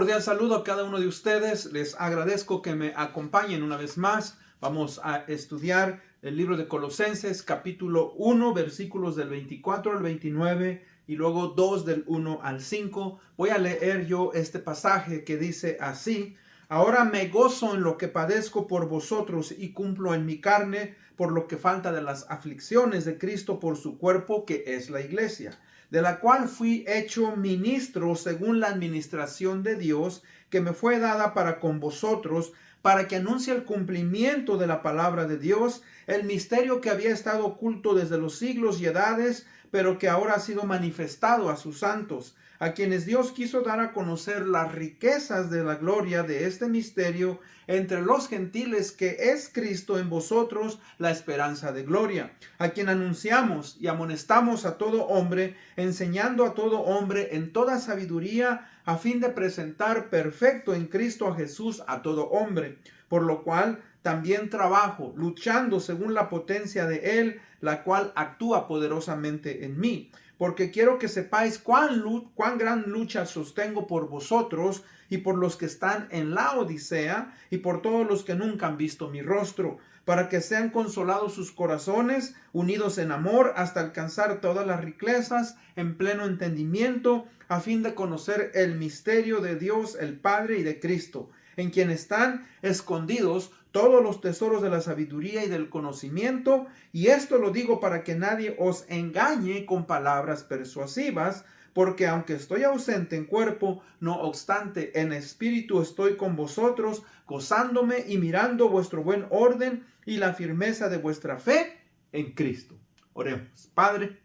cordial saludo a cada uno de ustedes. Les agradezco que me acompañen una vez más. Vamos a estudiar el libro de Colosenses, capítulo 1, versículos del 24 al 29 y luego 2 del 1 al 5. Voy a leer yo este pasaje que dice así: Ahora me gozo en lo que padezco por vosotros y cumplo en mi carne por lo que falta de las aflicciones de Cristo por su cuerpo, que es la iglesia, de la cual fui hecho ministro según la administración de Dios, que me fue dada para con vosotros, para que anuncie el cumplimiento de la palabra de Dios, el misterio que había estado oculto desde los siglos y edades, pero que ahora ha sido manifestado a sus santos, a quienes Dios quiso dar a conocer las riquezas de la gloria de este misterio entre los gentiles, que es Cristo en vosotros, la esperanza de gloria, a quien anunciamos y amonestamos a todo hombre, enseñando a todo hombre en toda sabiduría, a fin de presentar perfecto en Cristo a Jesús a todo hombre, por lo cual también trabajo, luchando según la potencia de Él, la cual actúa poderosamente en mí. Porque quiero que sepáis cuán gran lucha sostengo por vosotros y por los que están en la Odisea y por todos los que nunca han visto mi rostro, para que sean consolados sus corazones, unidos en amor, hasta alcanzar todas las riquezas en pleno entendimiento, a fin de conocer el misterio de Dios el Padre y de Cristo, en quien están escondidos todos los tesoros de la sabiduría y del conocimiento. Y esto lo digo para que nadie os engañe con palabras persuasivas, porque aunque estoy ausente en cuerpo, no obstante en espíritu estoy con vosotros, gozándome y mirando vuestro buen orden y la firmeza de vuestra fe en Cristo. Oremos. Padre,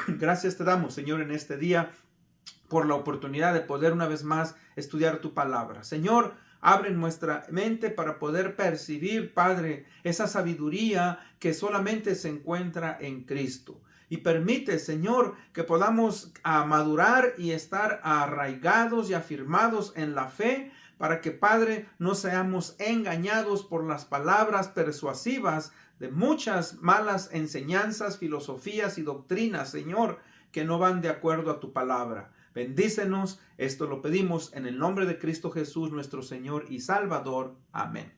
gracias te damos, Señor, en este día por la oportunidad de poder una vez más estudiar tu palabra. Señor, abre nuestra mente para poder percibir, Padre, esa sabiduría que solamente se encuentra en Cristo. Y permite, Señor, que podamos madurar y estar arraigados y afirmados en la fe, para que, Padre, no seamos engañados por las palabras persuasivas de muchas malas enseñanzas, filosofías y doctrinas, Señor, que no van de acuerdo a tu palabra. Bendícenos, esto lo pedimos en el nombre de Cristo Jesús, nuestro Señor y Salvador. Amén.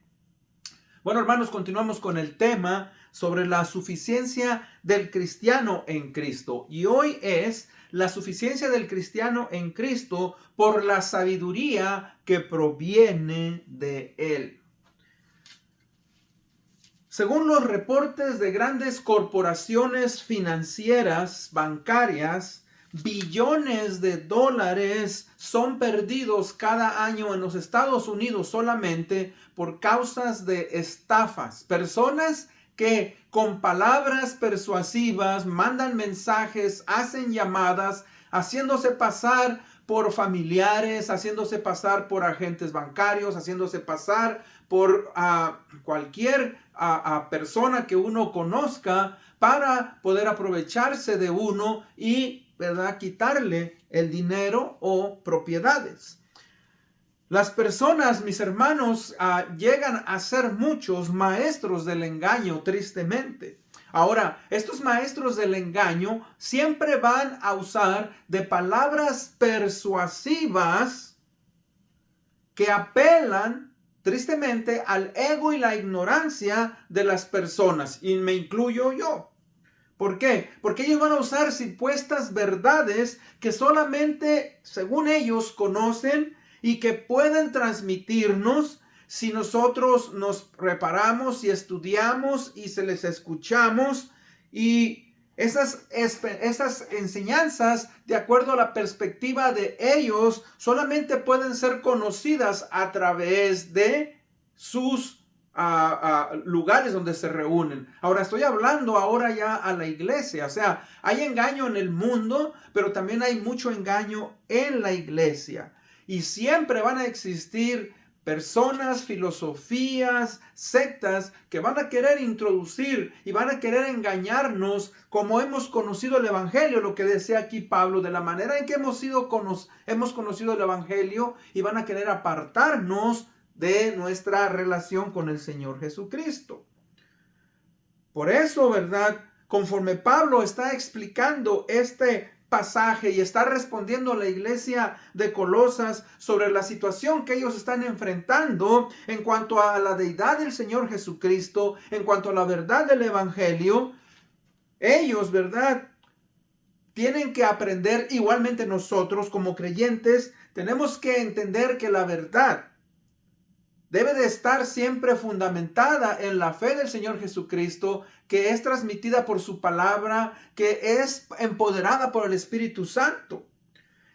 Bueno, hermanos, continuamos con el tema sobre la suficiencia del cristiano en Cristo. Y hoy es la suficiencia del cristiano en Cristo por la sabiduría que proviene de Él. Según los reportes de grandes corporaciones financieras, bancarias, billones de dólares son perdidos cada año en los Estados Unidos solamente por causas de estafas. Personas que con palabras persuasivas mandan mensajes, hacen llamadas, haciéndose pasar por familiares, haciéndose pasar por agentes bancarios, haciéndose pasar por cualquier persona que uno conozca, para poder aprovecharse de uno y, ¿verdad?, quitarle el dinero o propiedades. Las personas, mis hermanos, llegan a ser muchos maestros del engaño, tristemente. Ahora, estos maestros del engaño siempre van a usar de palabras persuasivas que apelan tristemente al ego y la ignorancia de las personas, y me incluyo yo. ¿Por qué? Porque ellos van a usar supuestas verdades que solamente, según ellos, conocen y que pueden transmitirnos si nosotros nos preparamos y estudiamos y se les escuchamos. Y esas enseñanzas, de acuerdo a la perspectiva de ellos, solamente pueden ser conocidas a través de sus lugares donde se reúnen. Ahora estoy hablando ahora ya a la iglesia. O sea, hay engaño en el mundo, pero también hay mucho engaño en la iglesia. Y siempre van a existir personas, filosofías, sectas que van a querer introducir y van a querer engañarnos, como hemos conocido el evangelio, lo que decía aquí Pablo, de la manera en que hemos conocido el evangelio, y van a querer apartarnos de nuestra relación con el Señor Jesucristo. Por eso, ¿verdad?, conforme Pablo está explicando este pasaje y está respondiendo a la iglesia de Colosas sobre la situación que ellos están enfrentando en cuanto a la deidad del Señor Jesucristo, en cuanto a la verdad del Evangelio. Ellos, ¿verdad?, tienen que aprender, igualmente nosotros como creyentes, tenemos que entender que la verdad debe de estar siempre fundamentada en la fe del Señor Jesucristo, que es transmitida por su palabra, que es empoderada por el Espíritu Santo.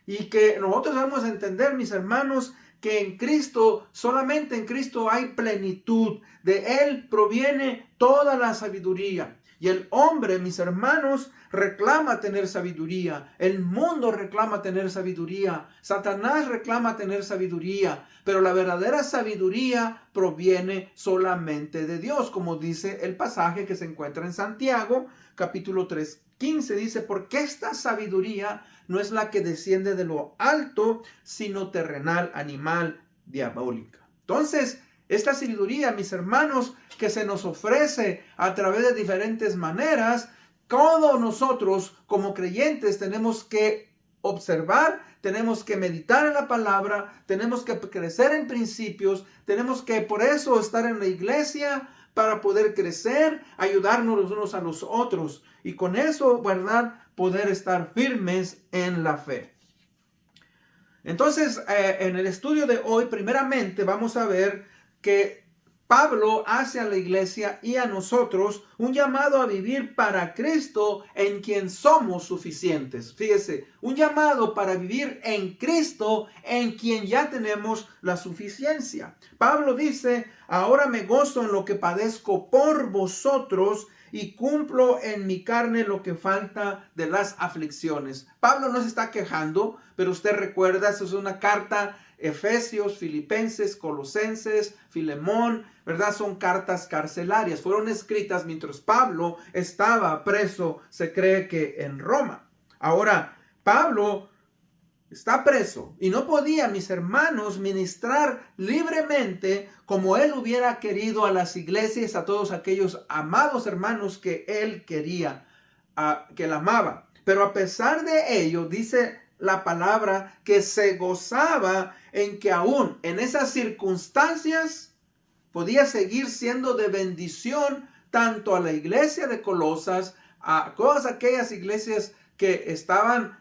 Y que nosotros debemos entender, mis hermanos, que en Cristo, solamente en Cristo hay plenitud. De Él proviene toda la sabiduría. Y el hombre, mis hermanos, reclama tener sabiduría. El mundo reclama tener sabiduría. Satanás reclama tener sabiduría. Pero la verdadera sabiduría proviene solamente de Dios, como dice el pasaje que se encuentra en Santiago, capítulo 3:15. Dice, porque esta sabiduría no es la que desciende de lo alto, sino terrenal, animal, diabólica. Entonces, esta sabiduría, mis hermanos, que se nos ofrece a través de diferentes maneras, todos nosotros como creyentes tenemos que observar, tenemos que meditar en la palabra, tenemos que crecer en principios, tenemos que por eso estar en la iglesia para poder crecer, ayudarnos los unos a los otros y con eso, ¿verdad?, poder estar firmes en la fe. Entonces, en el estudio de hoy, primeramente vamos a ver que Pablo hace a la iglesia y a nosotros un llamado a vivir para Cristo, en quien somos suficientes. Fíjese, un llamado para vivir en Cristo, en quien ya tenemos la suficiencia. Pablo dice, ahora me gozo en lo que padezco por vosotros y cumplo en mi carne lo que falta de las aflicciones. Pablo no se está quejando, pero usted recuerda, eso es una carta. Efesios, Filipenses, Colosenses, Filemón, ¿verdad? Son cartas carcelarias. Fueron escritas mientras Pablo estaba preso, se cree que en Roma. Ahora, Pablo está preso y no podía, mis hermanos, ministrar libremente como él hubiera querido a las iglesias, a todos aquellos amados hermanos que él quería, que él amaba. Pero a pesar de ello, dice la palabra que se gozaba en que aún en esas circunstancias podía seguir siendo de bendición tanto a la iglesia de Colosas, a todas aquellas iglesias que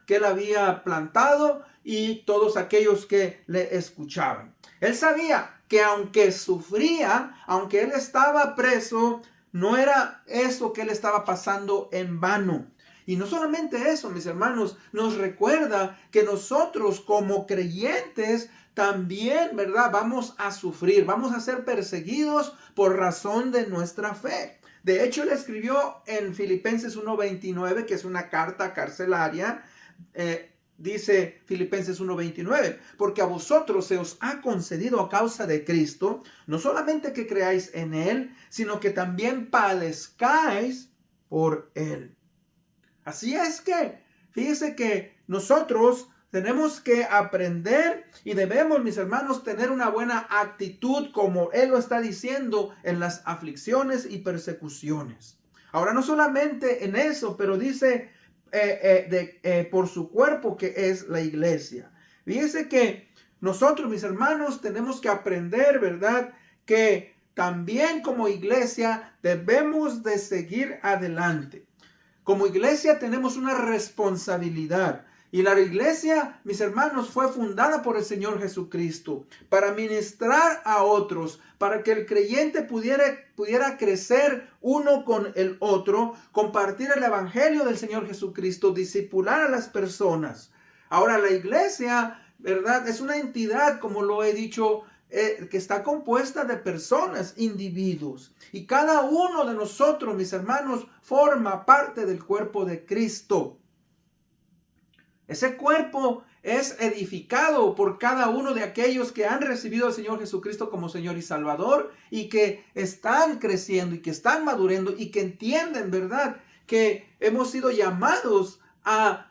él había plantado y todos aquellos que le escuchaban. Él sabía que aunque sufría, aunque él estaba preso, no era eso que él estaba pasando en vano. Y no solamente eso, mis hermanos, nos recuerda que nosotros como creyentes también, ¿verdad?, vamos a sufrir, vamos a ser perseguidos por razón de nuestra fe. De hecho, él escribió en Filipenses 1:29, que es una carta carcelaria, dice Filipenses 1:29, porque a vosotros se os ha concedido a causa de Cristo, no solamente que creáis en Él, sino que también padezcáis por Él. Así es que, fíjese que nosotros tenemos que aprender y debemos, mis hermanos, tener una buena actitud como Él lo está diciendo en las aflicciones y persecuciones. Ahora, no solamente en eso, pero dice por su cuerpo que es la iglesia. Fíjese que nosotros, mis hermanos, tenemos que aprender, ¿verdad?, que también como iglesia debemos de seguir adelante. Como iglesia tenemos una responsabilidad. Y la iglesia, mis hermanos, fue fundada por el Señor Jesucristo para ministrar a otros, para que el creyente pudiera crecer uno con el otro, compartir el evangelio del Señor Jesucristo, discipular a las personas. Ahora, la iglesia, ¿verdad?, es una entidad, como lo he dicho, que está compuesta de personas, individuos. Y cada uno de nosotros, mis hermanos, forma parte del cuerpo de Cristo. Ese cuerpo es edificado por cada uno de aquellos que han recibido al Señor Jesucristo como Señor y Salvador y que están creciendo y que están madurando y que entienden, ¿verdad?, que hemos sido llamados a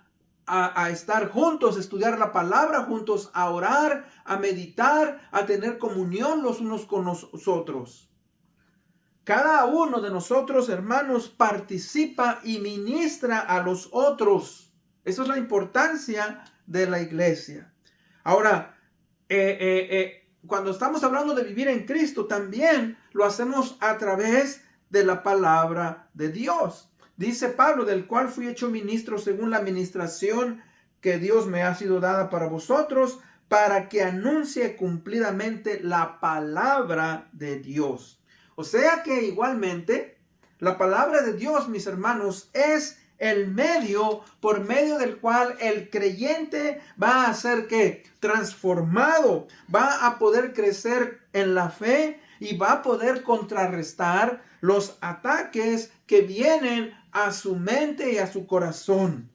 estar juntos, a estudiar la palabra juntos, a orar, a meditar, a tener comunión los unos con los otros. Cada uno de nosotros, hermanos, participa y ministra a los otros. Esa es la importancia de la iglesia. Ahora, cuando estamos hablando de vivir en Cristo, también lo hacemos a través de la palabra de Dios. Dice Pablo, del cual fui hecho ministro según la administración que Dios me ha sido dada para vosotros, para que anuncie cumplidamente la palabra de Dios. O sea que igualmente, la palabra de Dios, mis hermanos, es el medio por medio del cual el creyente va a ser que transformado, va a poder crecer en la fe y va a poder contrarrestar los ataques que vienen a su mente y a su corazón.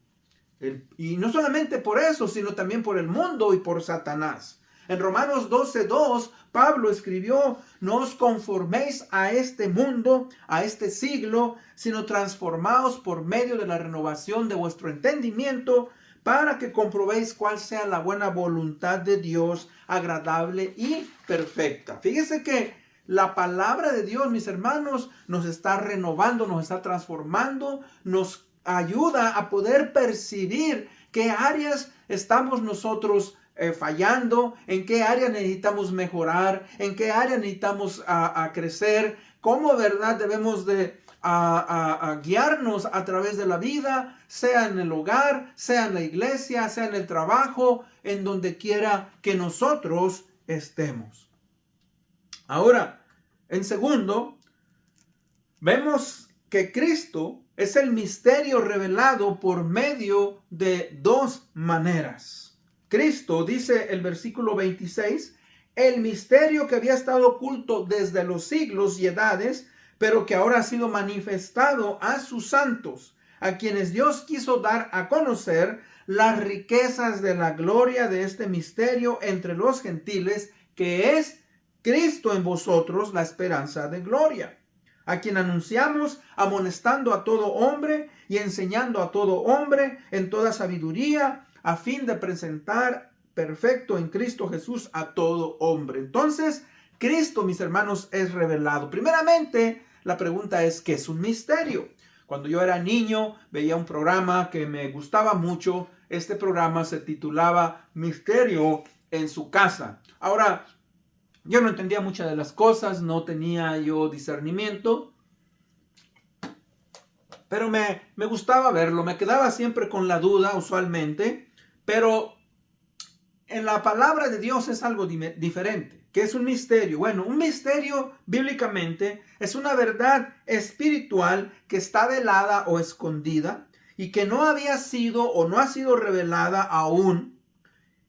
Y no solamente por eso, sino también por el mundo y por Satanás. En Romanos 12:2, Pablo escribió, no os conforméis a este mundo, a este siglo, sino transformaos por medio de la renovación de vuestro entendimiento, para que comprobéis cuál sea la buena voluntad de Dios, agradable y perfecta. Fíjese que la palabra de Dios, mis hermanos, nos está renovando, nos está transformando, nos ayuda a poder percibir qué áreas estamos nosotros fallando, en qué área necesitamos mejorar, en qué área necesitamos crecer, cómo, verdad, debemos de guiarnos a través de la vida, sea en el hogar, sea en la iglesia, sea en el trabajo, en donde quiera que nosotros estemos. Ahora, en segundo, vemos que Cristo es el misterio revelado por medio de dos maneras. Cristo, dice el versículo 26, el misterio que había estado oculto desde los siglos y edades, pero que ahora ha sido manifestado a sus santos, a quienes Dios quiso dar a conocer las riquezas de la gloria de este misterio entre los gentiles, que es Cristo en vosotros, la esperanza de gloria, a quien anunciamos, amonestando a todo hombre y enseñando a todo hombre en toda sabiduría, a fin de presentar perfecto en Cristo Jesús a todo hombre. Entonces, Cristo, mis hermanos, es revelado. Primeramente, la pregunta es, ¿qué es un misterio? Cuando yo era niño, veía un programa que me gustaba mucho. Este programa se titulaba Misterio en su casa. Ahora, yo no entendía muchas de las cosas, no tenía yo discernimiento, pero me gustaba verlo, me quedaba siempre con la duda usualmente, pero en la palabra de Dios es algo diferente. ¿Qué es un misterio? Bueno, un misterio bíblicamente es una verdad espiritual que está velada o escondida y que no había sido o no ha sido revelada aún.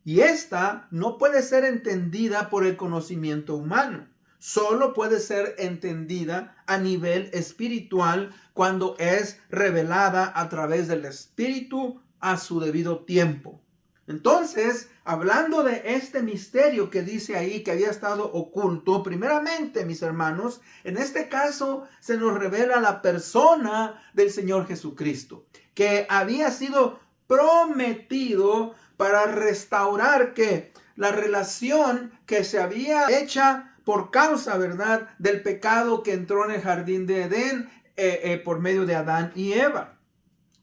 Y esta no puede ser entendida por el conocimiento humano. Solo puede ser entendida a nivel espiritual cuando es revelada a través del Espíritu a su debido tiempo. Entonces, hablando de este misterio que dice ahí que había estado oculto, primeramente, mis hermanos, en este caso se nos revela la persona del Señor Jesucristo, que había sido prometido para restaurar que la relación que se había hecha por causa, ¿verdad?, del pecado que entró en el jardín de Edén por medio de Adán y Eva.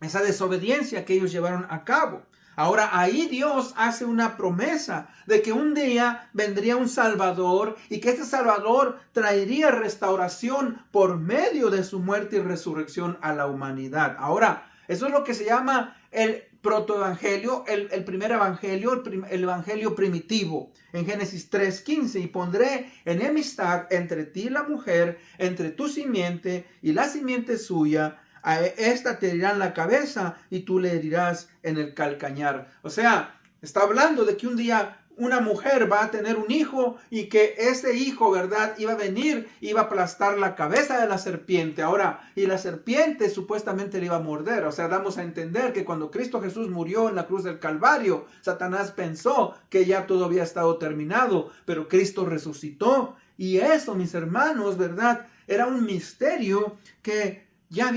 Esa desobediencia que ellos llevaron a cabo. Ahora ahí Dios hace una promesa de que un día vendría un Salvador y que este Salvador traería restauración por medio de su muerte y resurrección a la humanidad. Ahora, eso es lo que se llama el protoevangelio, el primer evangelio, el evangelio primitivo. En Génesis 3:15, y pondré enemistad entre ti y la mujer, entre tu simiente y la simiente suya. A esta te herirán la cabeza y tú le herirás en el calcañar. O sea, está hablando de que un día una mujer va a tener un hijo y que ese hijo, ¿verdad?, iba a venir, iba a aplastar la cabeza de la serpiente. Ahora, y la serpiente supuestamente le iba a morder. O sea, damos a entender que cuando Cristo Jesús murió en la cruz del Calvario, Satanás pensó que ya todo había estado terminado, pero Cristo resucitó. Y eso, mis hermanos, ¿verdad?, era un misterio que ya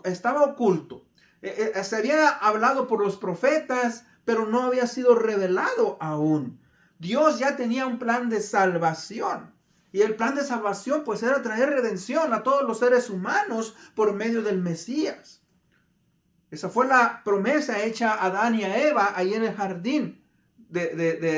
estaba oculto. Se había hablado por los profetas, pero no había sido revelado aún. Dios ya tenía un plan de salvación. Y el plan de salvación pues era traer redención a todos los seres humanos por medio del Mesías. Esa fue la promesa hecha a Adán y a Eva ahí en el jardín de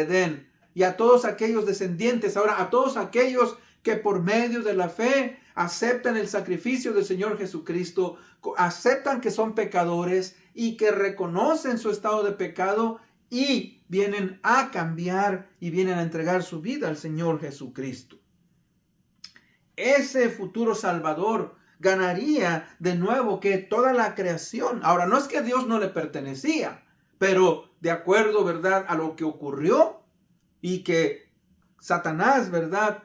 Edén. Y a todos aquellos descendientes, ahora a todos aquellos que por medio de la fe aceptan el sacrificio del Señor Jesucristo, aceptan que son pecadores y que reconocen su estado de pecado y vienen a cambiar y vienen a entregar su vida al Señor Jesucristo. Ese futuro Salvador ganaría de nuevo que toda la creación. Ahora, no es que Dios no le pertenecía, pero de acuerdo, ¿verdad?, a lo que ocurrió y que Satanás, ¿verdad?,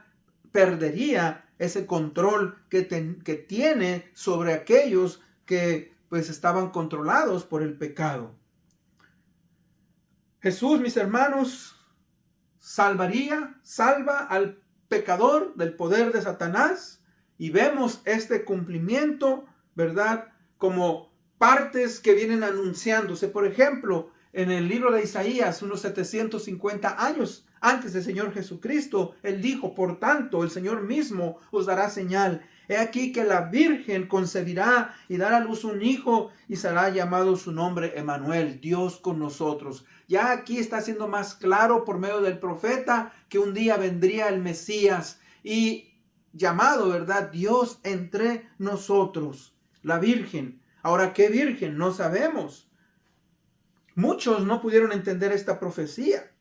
perdería ese control que tiene sobre aquellos que pues estaban controlados por el pecado. Jesús, mis hermanos, salva al pecador del poder de Satanás, y vemos este cumplimiento, ¿verdad?, como partes que vienen anunciándose. Por ejemplo, en el libro de Isaías, unos 750 años antes del Señor Jesucristo, Él dijo: por tanto, el Señor mismo os dará señal. He aquí que la Virgen concebirá y dará a luz un hijo, y será llamado su nombre Emmanuel, Dios con nosotros. Ya aquí está siendo más claro por medio del profeta que un día vendría el Mesías, y llamado, ¿verdad?, Dios entre nosotros. La Virgen. Ahora, ¿qué Virgen? No sabemos. Muchos no pudieron entender esta profecía.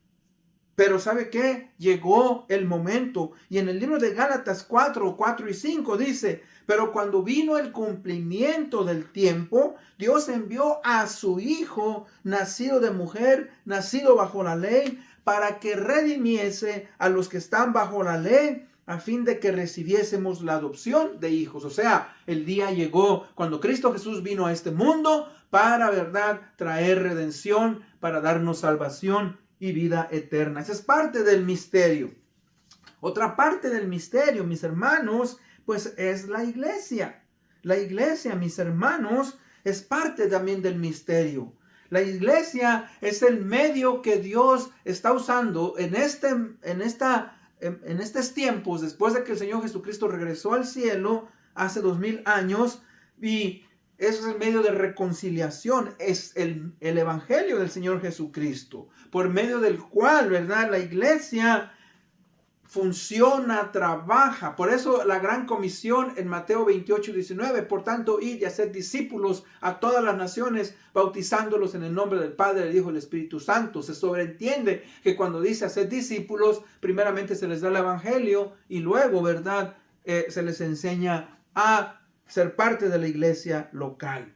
Pero ¿sabe qué? Llegó el momento. Y en el libro de Gálatas 4 y 5 dice: pero cuando vino el cumplimiento del tiempo, Dios envió a su Hijo, nacido de mujer, nacido bajo la ley, para que redimiese a los que están bajo la ley, a fin de que recibiésemos la adopción de hijos. O sea, el día llegó cuando Cristo Jesús vino a este mundo para, ¿verdad?, traer redención, para darnos salvación y vida eterna. Esa es parte del misterio. Otra parte del misterio, mis hermanos, pues es la iglesia. La iglesia, mis hermanos, es parte también del misterio. La iglesia es el medio que Dios está usando en estos tiempos, después de que el Señor Jesucristo regresó al cielo hace 2000 años, y eso es el medio de reconciliación, es el evangelio del Señor Jesucristo, por medio del cual, ¿verdad?, la iglesia funciona, trabaja. Por eso la gran comisión en Mateo 28:19: por tanto, id y haced discípulos a todas las naciones, bautizándolos en el nombre del Padre, del Hijo y del Espíritu Santo. Se sobreentiende que cuando dice hacer discípulos, primeramente se les da el evangelio y luego, ¿verdad?, se les enseña a ser parte de la iglesia local.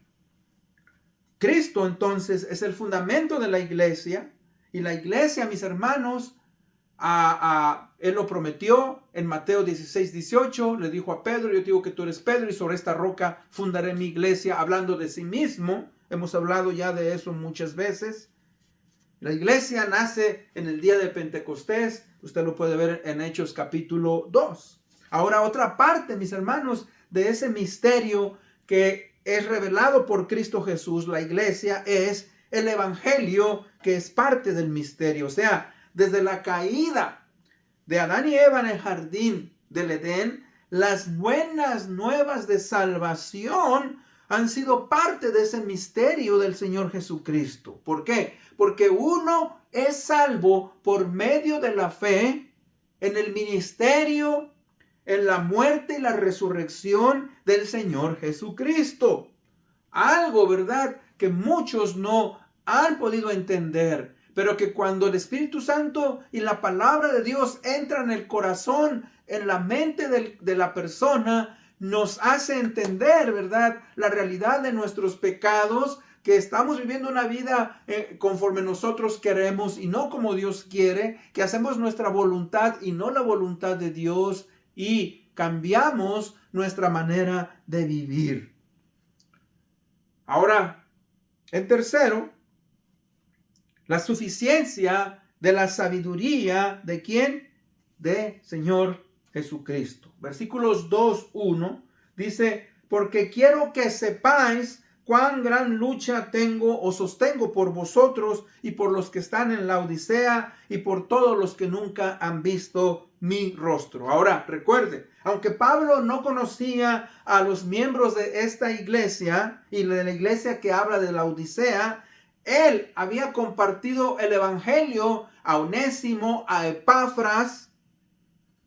Cristo, entonces, es el fundamento de la iglesia, y la iglesia, mis hermanos, Él lo prometió en Mateo 16:18, le dijo a Pedro: yo te digo que tú eres Pedro, y sobre esta roca fundaré mi iglesia, hablando de sí mismo. Hemos hablado ya de eso muchas veces. La iglesia nace en el día de Pentecostés, usted lo puede ver en Hechos capítulo 2. Ahora, otra parte, mis hermanos, de ese misterio que es revelado por Cristo Jesús, la iglesia, es el evangelio, que es parte del misterio. O sea, desde la caída de Adán y Eva en el jardín del Edén, las buenas nuevas de salvación han sido parte de ese misterio del Señor Jesucristo. ¿Por qué? Porque uno es salvo por medio de la fe en el ministerio, en la muerte y la resurrección del Señor Jesucristo. Algo, ¿verdad?, que muchos no han podido entender, pero que cuando el Espíritu Santo y la palabra de Dios entra en el corazón, en la mente de la persona, nos hace entender, ¿verdad?, la realidad de nuestros pecados, que estamos viviendo una vida conforme nosotros queremos y no como Dios quiere, que hacemos nuestra voluntad y no la voluntad de Dios, y cambiamos nuestra manera de vivir. Ahora, en tercero, la suficiencia de la sabiduría, ¿de quién? De Señor Jesucristo. Versículos 2:1 dice: porque quiero que sepáis cuán gran lucha tengo o sostengo por vosotros y por los que están en la Odisea y por todos los que nunca han visto mi rostro. Ahora, recuerde, aunque Pablo no conocía a los miembros de esta iglesia y de la iglesia que habla de la Odisea, él había compartido el evangelio a Onésimo, a Epafras,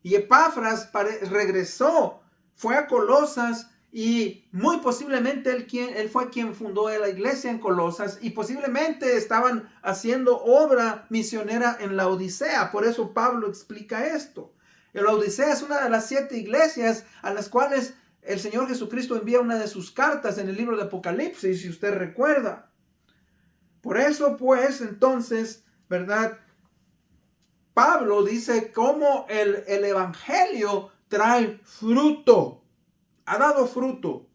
y Epafras regresó, fue a Colosas, y muy posiblemente él fue quien fundó la iglesia en Colosas, y posiblemente estaban haciendo obra misionera en la Odisea. Por eso Pablo explica esto. La Odisea es una de las 7 iglesias a las cuales el Señor Jesucristo envía una de sus cartas en el libro de Apocalipsis, si usted recuerda. Por eso, pues, entonces, ¿verdad? Pablo dice cómo el evangelio trae fruto. Ha dado fruto.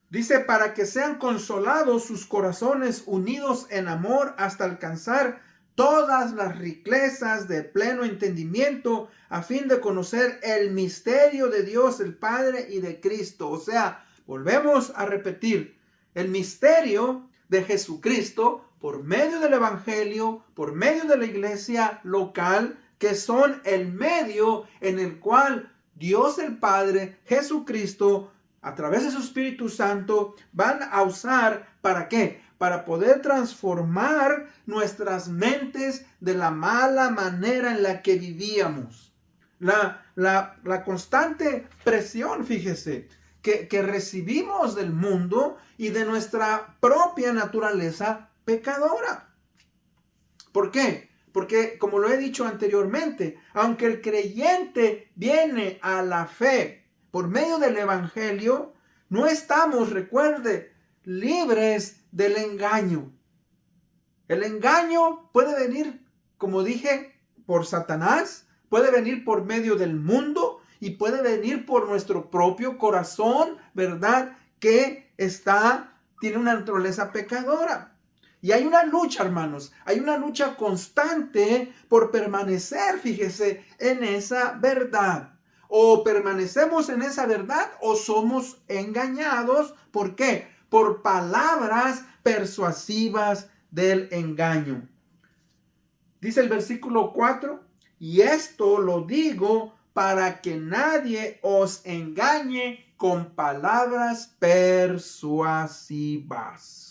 Dice, para que sean consolados sus corazones unidos en amor hasta alcanzar todas las riquezas de pleno entendimiento, a fin de conocer el misterio de Dios el Padre y de Cristo. O sea, volvemos a repetir, el misterio de Jesucristo por medio del evangelio, por medio de la iglesia local, que son el medio en el cual Dios el Padre, Jesucristo, a través de su Espíritu Santo, van a usar, ¿para qué? Para poder transformar nuestras mentes de la mala manera en la que vivíamos. La constante presión, fíjese, que recibimos del mundo y de nuestra propia naturaleza pecadora. ¿Por qué? Porque, como lo he dicho anteriormente, aunque el creyente viene a la fe por medio del evangelio, no estamos, recuerde, libres del engaño. El engaño puede venir, como dije, por Satanás, puede venir por medio del mundo y puede venir por nuestro propio corazón, ¿verdad? Que tiene una naturaleza pecadora. Y hay una lucha, hermanos, hay una lucha constante por permanecer, fíjese, en esa verdad. O permanecemos en esa verdad o somos engañados. ¿Por qué? Por palabras persuasivas del engaño. Dice el versículo 4, y esto lo digo para que nadie os engañe con palabras persuasivas.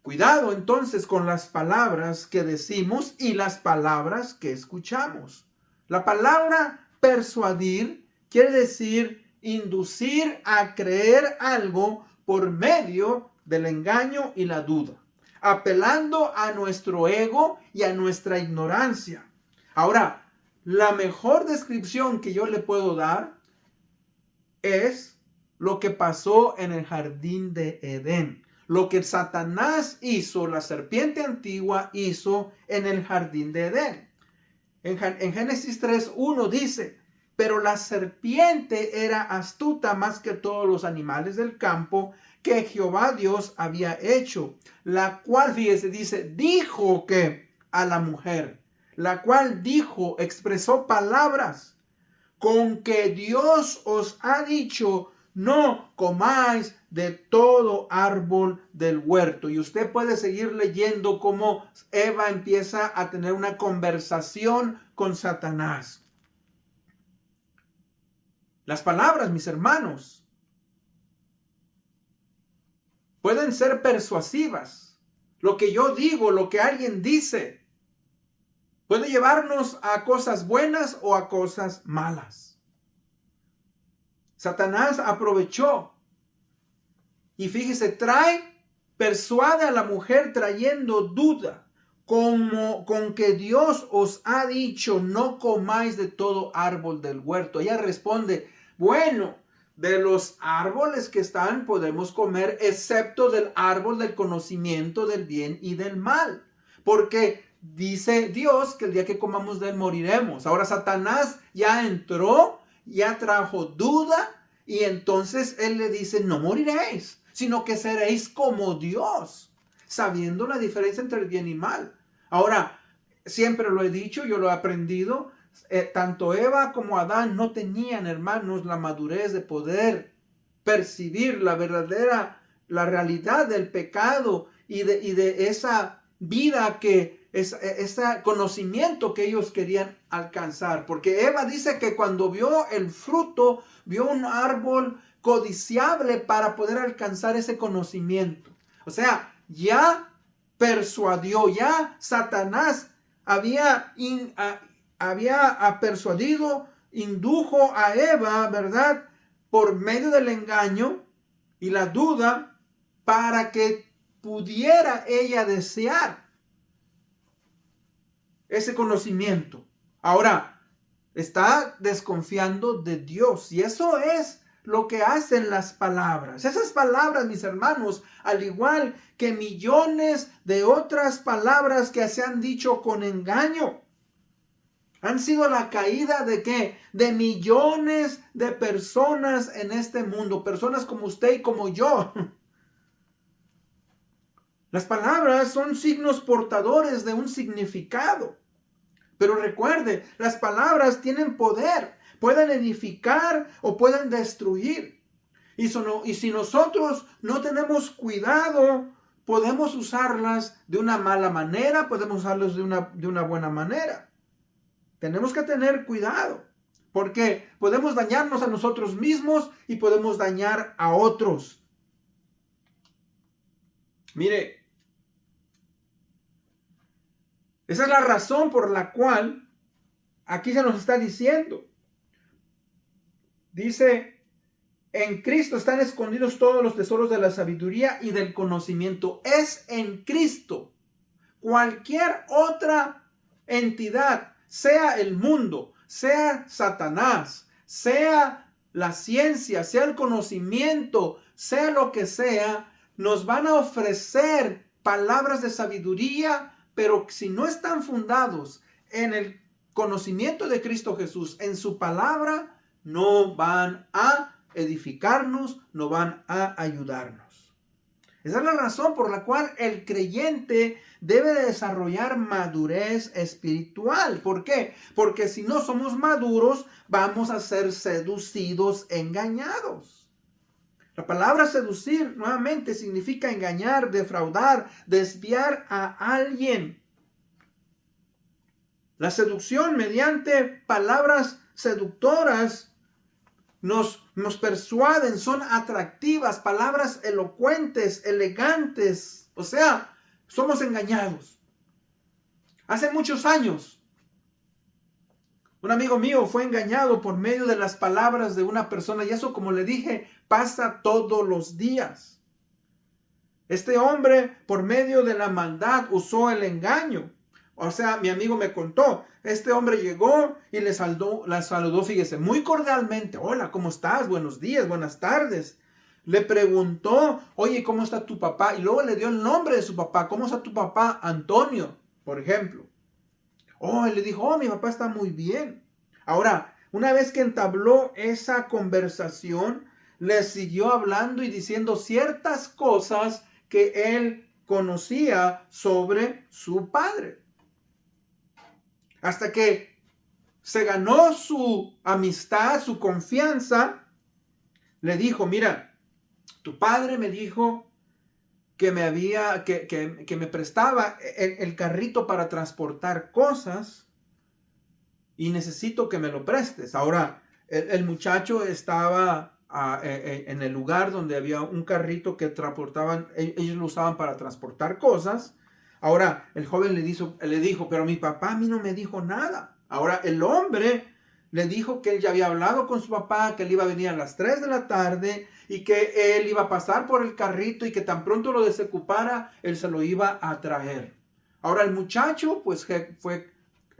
Cuidado entonces con las palabras que decimos y las palabras que escuchamos. La palabra persuadir quiere decir inducir a creer algo por medio del engaño y la duda, apelando a nuestro ego y a nuestra ignorancia. Ahora, la mejor descripción que yo le puedo dar es lo que pasó en el jardín de Edén. Lo que Satanás hizo, la serpiente antigua hizo en el jardín de Edén. En Génesis 3:1 dice, pero la serpiente era astuta más que todos los animales del campo que Jehová Dios había hecho, la cual, fíjese, dice, dijo que a la mujer, la cual dijo, expresó palabras, con que Dios os ha dicho, no comáis de todo árbol del huerto. Y usted puede seguir leyendo cómo Eva empieza a tener una conversación con Satanás. Las palabras, mis hermanos, pueden ser persuasivas. Lo que yo digo, lo que alguien dice, puede llevarnos a cosas buenas o a cosas malas. Satanás aprovechó y fíjese, persuade a la mujer trayendo duda, como con que Dios os ha dicho, no comáis de todo árbol del huerto. Ella responde, bueno, de los árboles que están podemos comer, excepto del árbol del conocimiento del bien y del mal, porque dice Dios que el día que comamos de él moriremos. Ahora Satanás ya entró, ya trajo duda, y entonces él le dice, no moriréis, sino que seréis como Dios, sabiendo la diferencia entre el bien y mal. Ahora, siempre lo he dicho, yo lo he aprendido, tanto Eva como Adán no tenían, hermanos, la madurez de poder percibir la realidad del pecado y de esa vida que ese conocimiento que ellos querían alcanzar. Porque Eva dice que cuando vio el fruto, vio un árbol codiciable para poder alcanzar ese conocimiento. O sea, ya persuadió, ya Satanás había persuadido, indujo a Eva, ¿verdad? Por medio del engaño y la duda, para que pudiera ella desear ese conocimiento. Ahora, está desconfiando de Dios. Y eso es lo que hacen las palabras. Esas palabras, mis hermanos, al igual que millones de otras palabras que se han dicho con engaño, han sido la caída ¿de qué? De millones de personas en este mundo. Personas como usted y como yo. Las palabras son signos portadores de un significado. Pero recuerde, las palabras tienen poder. Pueden edificar o pueden destruir. Y si nosotros no tenemos cuidado, podemos usarlas de una mala manera, podemos usarlas de una buena manera. Tenemos que tener cuidado, porque podemos dañarnos a nosotros mismos y podemos dañar a otros. Mire, esa es la razón por la cual aquí se nos está diciendo. Dice, en Cristo están escondidos todos los tesoros de la sabiduría y del conocimiento. Es en Cristo. Cualquier otra entidad, sea el mundo, sea Satanás, sea la ciencia, sea el conocimiento, sea lo que sea, nos van a ofrecer palabras de sabiduría, pero si no están fundados en el conocimiento de Cristo Jesús, en su palabra, no van a edificarnos, no van a ayudarnos. Esa es la razón por la cual el creyente debe desarrollar madurez espiritual. ¿Por qué? Porque si no somos maduros, vamos a ser seducidos, engañados. La palabra seducir nuevamente significa engañar, defraudar, desviar a alguien. La seducción mediante palabras seductoras nos persuaden, son atractivas, palabras elocuentes, elegantes. O sea, somos engañados. Hace muchos años, un amigo mío fue engañado por medio de las palabras de una persona, y eso, como le dije, pasa todos los días. Este hombre, por medio de la maldad, usó el engaño. O sea, mi amigo me contó, este hombre llegó y la saludó, fíjese, muy cordialmente. Hola, ¿cómo estás? Buenos días, buenas tardes. Le preguntó, oye, ¿cómo está tu papá? Y luego le dio el nombre de su papá. ¿Cómo está tu papá? Antonio, por ejemplo. Oh, él le dijo, oh, mi papá está muy bien. Ahora, una vez que entabló esa conversación, le siguió hablando y diciendo ciertas cosas que él conocía sobre su padre. Hasta que se ganó su amistad, su confianza, le dijo, mira, tu padre me dijo que me prestaba el carrito para transportar cosas y necesito que me lo prestes. Ahora, el muchacho estaba en el lugar donde había un carrito que transportaban, ellos lo usaban para transportar cosas. Ahora, el joven le dijo, pero mi papá a mí no me dijo nada. Ahora, el hombre le dijo que él ya había hablado con su papá, que él iba a venir a las 3 de la tarde y que él iba a pasar por el carrito y que tan pronto lo desocupara, él se lo iba a traer. Ahora, el muchacho pues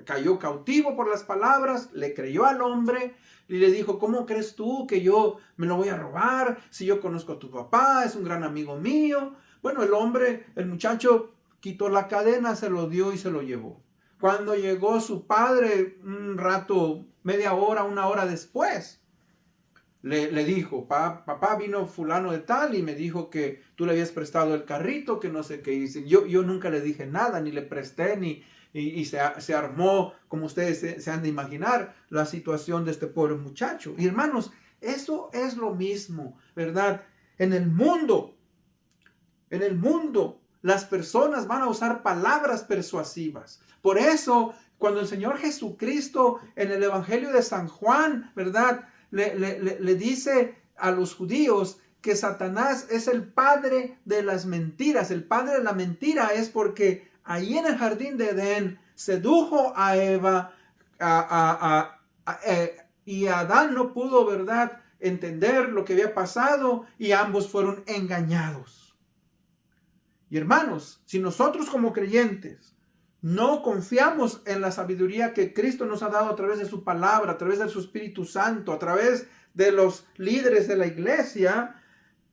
cayó cautivo por las palabras, le creyó al hombre y le dijo, ¿cómo crees tú que yo me lo voy a robar? Si yo conozco a tu papá, es un gran amigo mío. Bueno, el muchacho quitó la cadena, se lo dio y se lo llevó. Cuando llegó su padre, un rato, media hora, una hora después, le dijo, papá, vino fulano de tal y me dijo que tú le habías prestado el carrito, que no sé qué hice. Yo nunca le dije nada, ni le presté, y se armó, como ustedes se han de imaginar, la situación de este pobre muchacho. Y hermanos, eso es lo mismo, ¿verdad? En el mundo, las personas van a usar palabras persuasivas. Por eso, cuando el Señor Jesucristo en el Evangelio de San Juan, ¿verdad? Le dice a los judíos que Satanás es el padre de las mentiras. El padre de la mentira es porque ahí en el jardín de Edén sedujo a Eva y Adán no pudo, ¿verdad?, entender lo que había pasado y ambos fueron engañados. Y hermanos, si nosotros como creyentes no confiamos en la sabiduría que Cristo nos ha dado a través de su palabra, a través de su Espíritu Santo, a través de los líderes de la iglesia,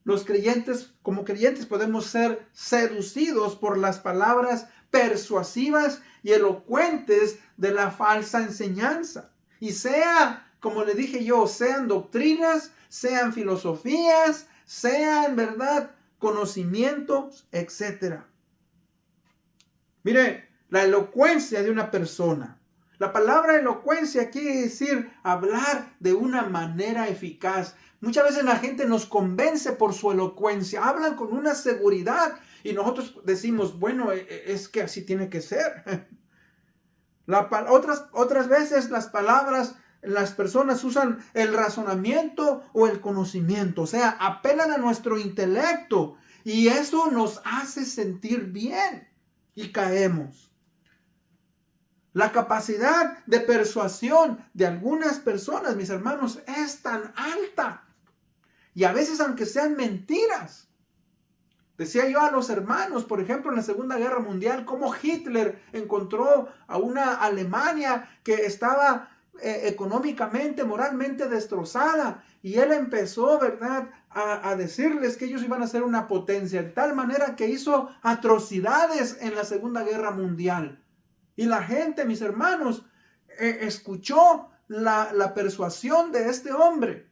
los creyentes, como creyentes, podemos ser seducidos por las palabras persuasivas y elocuentes de la falsa enseñanza. Y sea, como le dije yo, sean doctrinas, sean filosofías, sean, ¿verdad?, conocimientos, etc. Mire, la elocuencia de una persona. La palabra elocuencia quiere decir hablar de una manera eficaz. Muchas veces la gente nos convence por su elocuencia. Hablan con una seguridad y nosotros decimos, bueno, es que así tiene que ser. Otras veces las personas usan el razonamiento o el conocimiento. O sea, apelan a nuestro intelecto y eso nos hace sentir bien y caemos. La capacidad de persuasión de algunas personas, mis hermanos, es tan alta. Y a veces, aunque sean mentiras. Decía yo a los hermanos, por ejemplo, en la Segunda Guerra Mundial, cómo Hitler encontró a una Alemania que estaba económicamente, moralmente destrozada. Y él empezó, ¿verdad?, a decirles que ellos iban a ser una potencia. De tal manera que hizo atrocidades en la Segunda Guerra Mundial. Y la gente, mis hermanos, escuchó la persuasión de este hombre.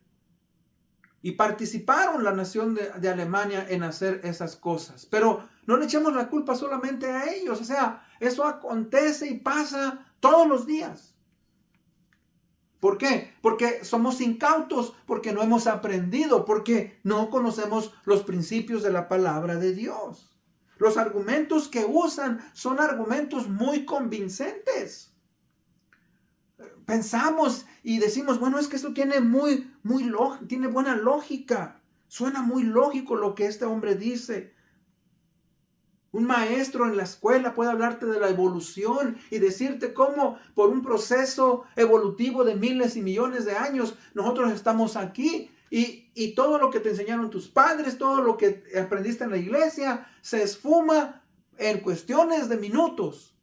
Y participaron la nación de Alemania en hacer esas cosas. Pero no le echemos la culpa solamente a ellos. O sea, eso acontece y pasa todos los días. ¿Por qué? Porque somos incautos, porque no hemos aprendido, porque no conocemos los principios de la palabra de Dios. Los argumentos que usan son argumentos muy convincentes. Pensamos y decimos, bueno, es que esto tiene tiene buena lógica. Suena muy lógico lo que este hombre dice. Un maestro en la escuela puede hablarte de la evolución y decirte cómo por un proceso evolutivo de miles y millones de años nosotros estamos aquí. Y todo lo que te enseñaron tus padres, todo lo que aprendiste en la iglesia, se esfuma en cuestiones de minutos.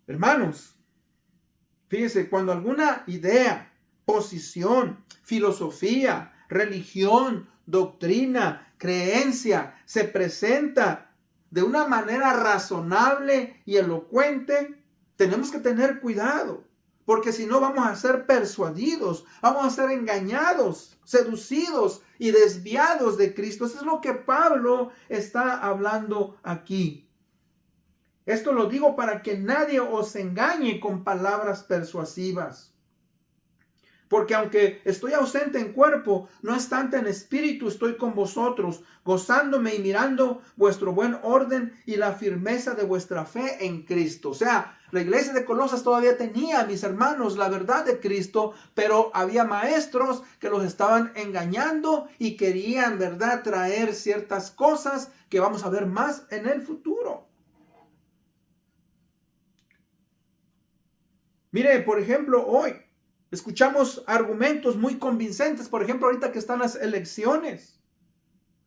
Hermanos, fíjense, cuando alguna idea, posición, filosofía, religión, doctrina, creencia se presenta de una manera razonable y elocuente, tenemos que tener cuidado. Porque si no vamos a ser persuadidos, vamos a ser engañados, seducidos y desviados de Cristo. Eso es lo que Pablo está hablando aquí. Esto lo digo para que nadie os engañe con palabras persuasivas. Porque aunque estoy ausente en cuerpo, no obstante en espíritu estoy con vosotros, gozándome y mirando vuestro buen orden y la firmeza de vuestra fe en Cristo. O sea, la iglesia de Colosas todavía tenía, mis hermanos, la verdad de Cristo, pero había maestros que los estaban engañando y querían, ¿verdad?, traer ciertas cosas que vamos a ver más en el futuro. Mire, por ejemplo, hoy escuchamos argumentos muy convincentes, por ejemplo, ahorita que están las elecciones.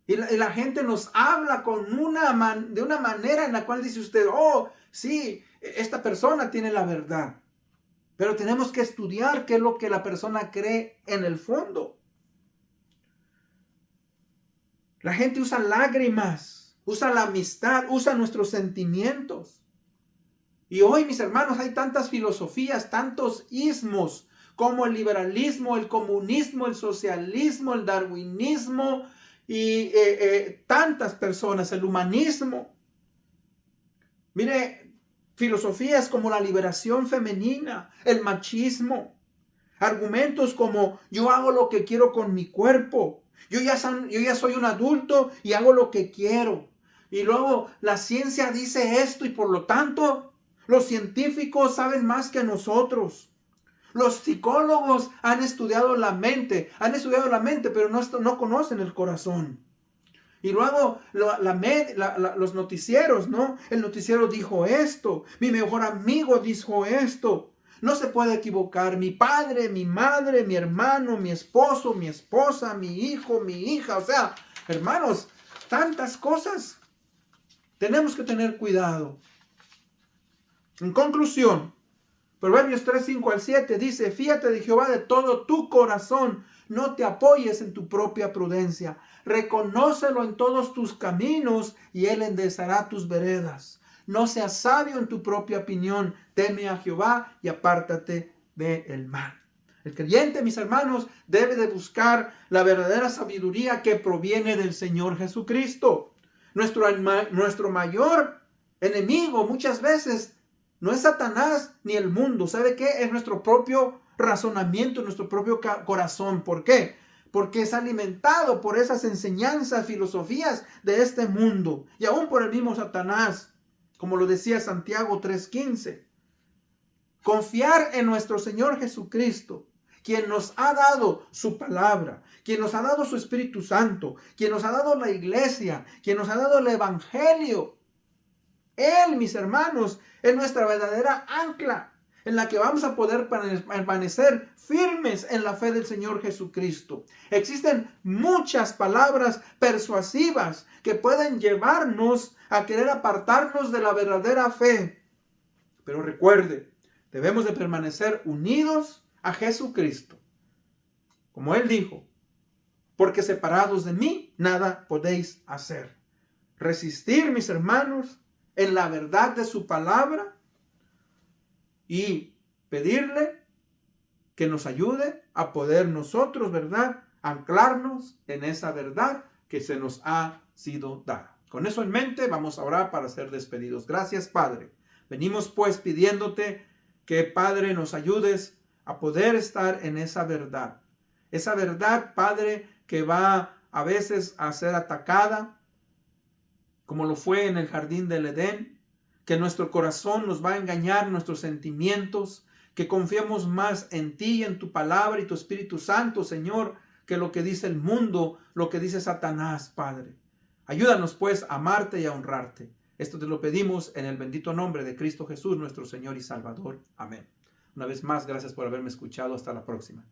Y la gente nos habla de una manera en la cual dice usted, oh, sí, esta persona tiene la verdad. Pero tenemos que estudiar qué es lo que la persona cree en el fondo. La gente usa lágrimas, usa la amistad, usa nuestros sentimientos. Y hoy, mis hermanos, hay tantas filosofías, tantos ismos, como el liberalismo, el comunismo, el socialismo, el darwinismo y tantas personas, el humanismo. Mire, filosofías como la liberación femenina, el machismo, argumentos como yo hago lo que quiero con mi cuerpo, Yo ya soy un adulto y hago lo que quiero. Y luego la ciencia dice esto y por lo tanto los científicos saben más que nosotros. Los psicólogos han estudiado la mente, pero no conocen el corazón. Y luego los noticieros, ¿no? El noticiero dijo esto, mi mejor amigo dijo esto. No se puede equivocar. Mi padre, mi madre, mi hermano, mi esposo, mi esposa, mi hijo, mi hija. O sea, hermanos, tantas cosas. Tenemos que tener cuidado. En conclusión, Proverbios 3, 5 al 7 dice: fíate de Jehová de todo tu corazón, no te apoyes en tu propia prudencia. Reconócelo en todos tus caminos y él enderezará tus veredas. No seas sabio en tu propia opinión, teme a Jehová y apártate del mal. El creyente, mis hermanos, debe de buscar la verdadera sabiduría que proviene del Señor Jesucristo. Nuestro mayor enemigo muchas veces no es Satanás ni el mundo. ¿Sabe qué? Es nuestro propio razonamiento, nuestro propio corazón. ¿Por qué? Porque es alimentado por esas enseñanzas, filosofías de este mundo. Y aún por el mismo Satanás, como lo decía Santiago 3:15. Confiar en nuestro Señor Jesucristo, quien nos ha dado su palabra, quien nos ha dado su Espíritu Santo, quien nos ha dado la iglesia, quien nos ha dado el evangelio. Él, mis hermanos, es nuestra verdadera ancla en la que vamos a poder permanecer firmes en la fe del Señor Jesucristo. Existen muchas palabras persuasivas que pueden llevarnos a querer apartarnos de la verdadera fe. Pero recuerde, debemos de permanecer unidos a Jesucristo. Como Él dijo, porque separados de mí, nada podéis hacer. Resistir, mis hermanos, en la verdad de su palabra y pedirle que nos ayude a poder nosotros, ¿verdad?, anclarnos en esa verdad que se nos ha sido dada. Con eso en mente vamos a orar para ser despedidos. Gracias, Padre. Venimos pues pidiéndote que, Padre, nos ayudes a poder estar en esa verdad. Esa verdad, Padre, que va a veces a ser atacada, como lo fue en el jardín del Edén, que nuestro corazón nos va a engañar, nuestros sentimientos, que confiemos más en ti, en tu palabra y tu Espíritu Santo, Señor, que lo que dice el mundo, lo que dice Satanás, Padre. Ayúdanos pues a amarte y a honrarte. Esto te lo pedimos en el bendito nombre de Cristo Jesús, nuestro Señor y Salvador. Amén. Una vez más, gracias por haberme escuchado. Hasta la próxima.